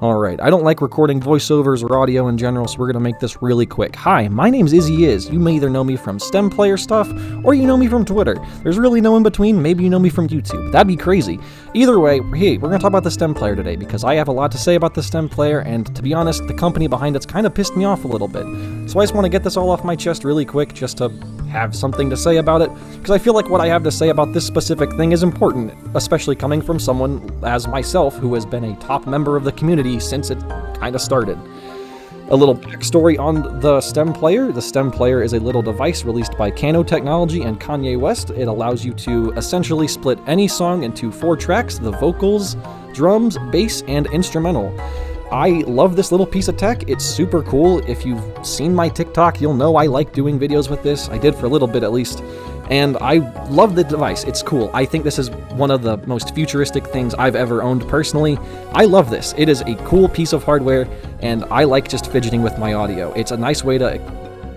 Alright, I don't like recording voiceovers or audio in general, so we're going to make this really quick. Hi, my name's Izzy Is. You may either know me from STEM player stuff, or you know me from Twitter. There's really no in between, maybe you know me from YouTube. That'd be crazy. Either way, hey, we're going to talk about the STEM player today, because I have a lot to say about the STEM player, and to be honest, the company behind it's kind of pissed me off a little bit. So I just want to get this all off my chest really quick, just to have something to say about it, because I feel like what I have to say about this specific thing is important, especially coming from someone as myself who has been a top member of the community since it kind of started. A little backstory on the STEM player. The STEM player is a little device released by Kano Technology and Kanye West. It allows you to essentially split any song into 4 tracks: the vocals, drums, bass, and instrumental. I love this little piece of tech. It's super cool. If you've seen my TikTok, you'll know I like doing videos with this. I did for a little bit at least. And I love the device. It's cool. I think this is one of the most futuristic things I've ever owned personally. I love this. It is a cool piece of hardware, and I like just fidgeting with my audio. It's a nice way to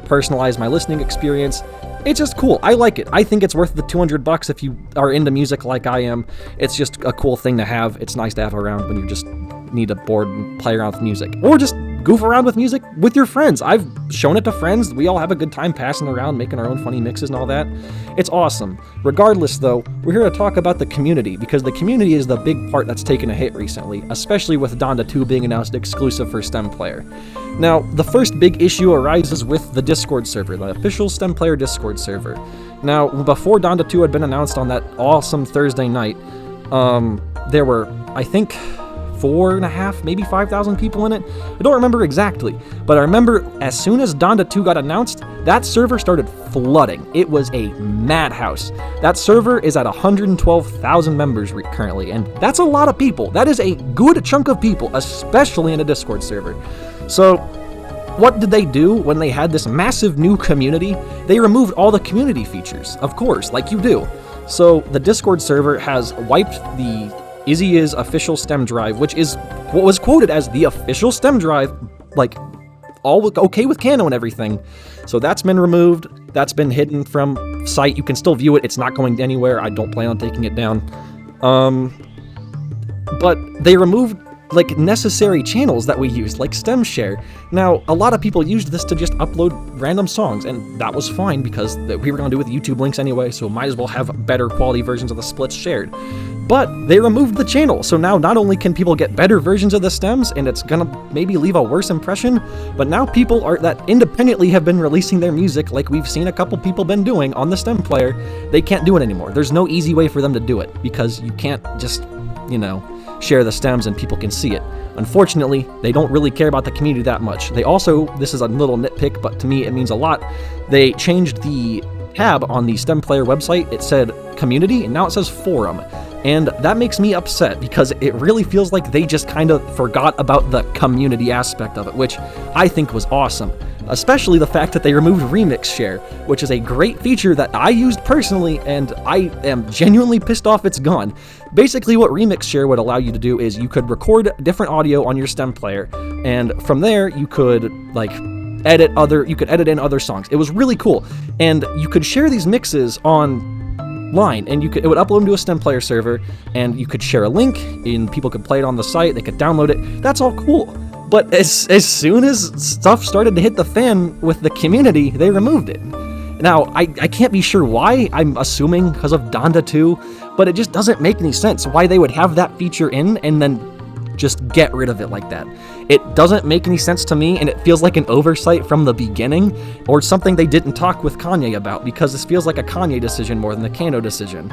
personalize my listening experience. It's just cool. I like it. I think it's worth the $200 if you are into music like I am. It's just a cool thing to have. It's nice to have around when you just need a board and play around with music. Or just goof around with music with your friends. I've shown it to friends. We all have a good time passing around, making our own funny mixes and all that. It's awesome. Regardless, though, we're here to talk about the community, because the community is the big part that's taken a hit recently, especially with Donda 2 being announced exclusive for STEM Player. Now, the first big issue arises with the Discord server, the official STEM Player Discord server. Now, before Donda 2 had been announced on that awesome Thursday night, there were, I think, 4.5, maybe 5,000 people in it. I don't remember exactly, but I remember as soon as Donda 2 got announced, that server started flooding. It was a madhouse. That server is at 112,000 members currently, and that's a lot of people. That is a good chunk of people, especially in a Discord server. So, what did they do when they had this massive new community? They removed all the community features, of course, like you do. So, the Discord server has wiped the Izzy Is official STEM drive, which is what was quoted as the official STEM drive, like, all okay with Kano and everything. So that's been removed. That's been hidden from sight. You can still view it. It's not going anywhere. I don't plan on taking it down. But they removed, like, necessary channels that we used, like STEM Share. Now, a lot of people used this to just upload random songs, and that was fine because we were going to do it with YouTube links anyway, so might as well have better quality versions of the splits shared. But they removed the channel, so now not only can people get better versions of the stems, and it's gonna maybe leave a worse impression, but now people that independently have been releasing their music, like we've seen a couple people been doing on the STEM player, they can't do it anymore. There's no easy way for them to do it, because you can't just, share the stems and people can see it. Unfortunately, they don't really care about the community that much. They also, this is a little nitpick, but to me it means a lot, they changed the tab on the STEM player website. It said community, and now it says forum. And that makes me upset, because it really feels like they just kind of forgot about the community aspect of it, which I think was awesome. Especially the fact that they removed Remix Share, which is a great feature that I used personally, and I am genuinely pissed off it's gone. Basically, what Remix Share would allow you to do is you could record different audio on your STEM player, and from there you could, edit in other songs. It was really cool, and you could share these mixes online, and it would upload them to a STEM player server, and you could share a link, and people could play it on the site, they could download it. That's all cool. But as soon as stuff started to hit the fan with the community, they removed it. Now, I can't be sure why. I'm assuming because of Donda 2, but it just doesn't make any sense why they would have that feature in and then just get rid of it like that. It doesn't make any sense to me, and it feels like an oversight from the beginning, or something they didn't talk with Kanye about, because this feels like a Kanye decision more than the Kano decision.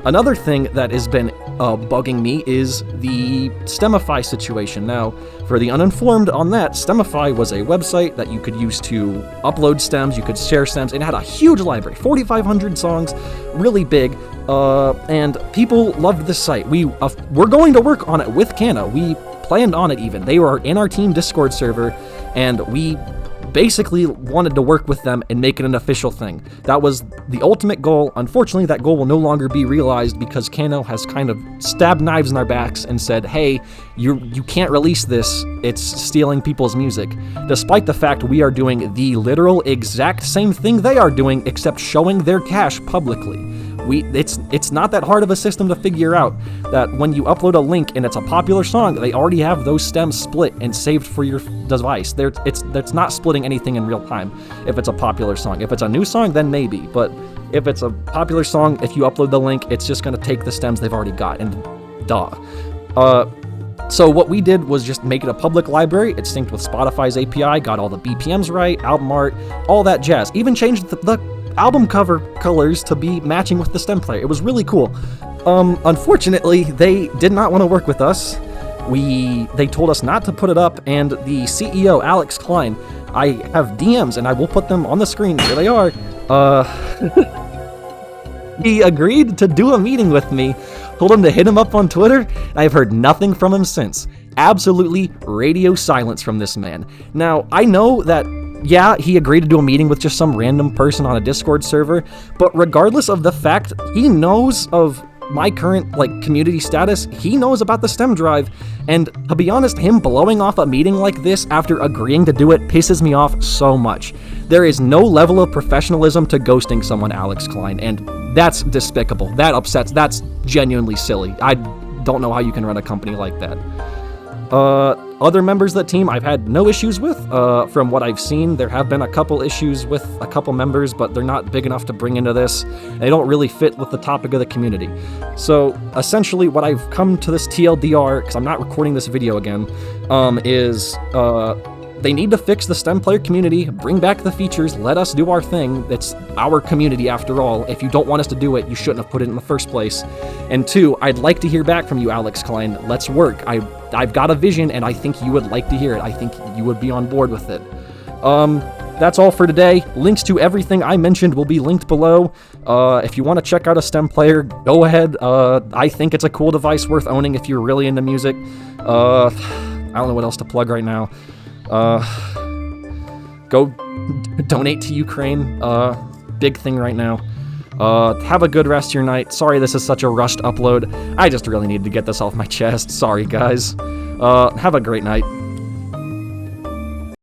Another thing that has been bugging me is the Stemify situation. Now, for the uninformed on that, Stemify was a website that you could use to upload stems, you could share stems, and it had a huge library, 4,500 songs, really big, and people loved this site. We're going to work on it with Kano. We planned on it even. They were in our team Discord server, and we basically wanted to work with them and make it an official thing. That was the ultimate goal. Unfortunately, that goal will no longer be realized because Kano has kind of stabbed knives in our backs and said, hey, you can't release this, it's stealing people's music. Despite the fact we are doing the literal exact same thing they are doing, except showing their cache publicly. It's not that hard of a system to figure out, that when you upload a link and it's a popular song, they already have those stems split and saved for your device. It's not splitting anything in real time if it's a popular song. If it's a new song, then maybe, but if it's a popular song, if you upload the link, it's just going to take the stems they've already got, and duh. So what we did was just make it a public library. It synced with Spotify's API, got all the BPMs right, album art, all that jazz. Even changed the album cover colors to be matching with the stem player. It was really cool. Unfortunately, they did not want to work with us. They told us not to put it up, and the CEO, Alex Klein, I have DMs, and I will put them on the screen. Here they are. He agreed to do a meeting with me, told him to hit him up on Twitter, and I've heard nothing from him since. Absolutely radio silence from this man. Now, I know that, yeah, he agreed to do a meeting with just some random person on a Discord server, but regardless of the fact, he knows of my current, community status, he knows about the stem drive, and to be honest, him blowing off a meeting like this after agreeing to do it pisses me off so much. There is no level of professionalism to ghosting someone, Alex Klein, and that's despicable. That upsets, that's genuinely silly. I don't know how you can run a company like that. Other members of the team I've had no issues with. From what I've seen, there have been a couple issues with a couple members, but they're not big enough to bring into this. They don't really fit with the topic of the community. So, essentially, what I've come to this TLDR, because I'm not recording this video again, is they need to fix the stem player community, bring back the features, let us do our thing. It's our community after all. If you don't want us to do it, you shouldn't have put it in the first place. And two, I'd like to hear back from you, Alex Klein. Let's work. I've got a vision, and I think you would like to hear it. I think you would be on board with it. That's all for today. Links to everything I mentioned will be linked below. If you want to check out a stem player, go ahead. I think it's a cool device worth owning if you're really into music. I don't know what else to plug right now. Go donate to Ukraine. Big thing right now. Have a good rest of your night. Sorry this is such a rushed upload. I just really needed to get this off my chest. Sorry, guys. Have a great night.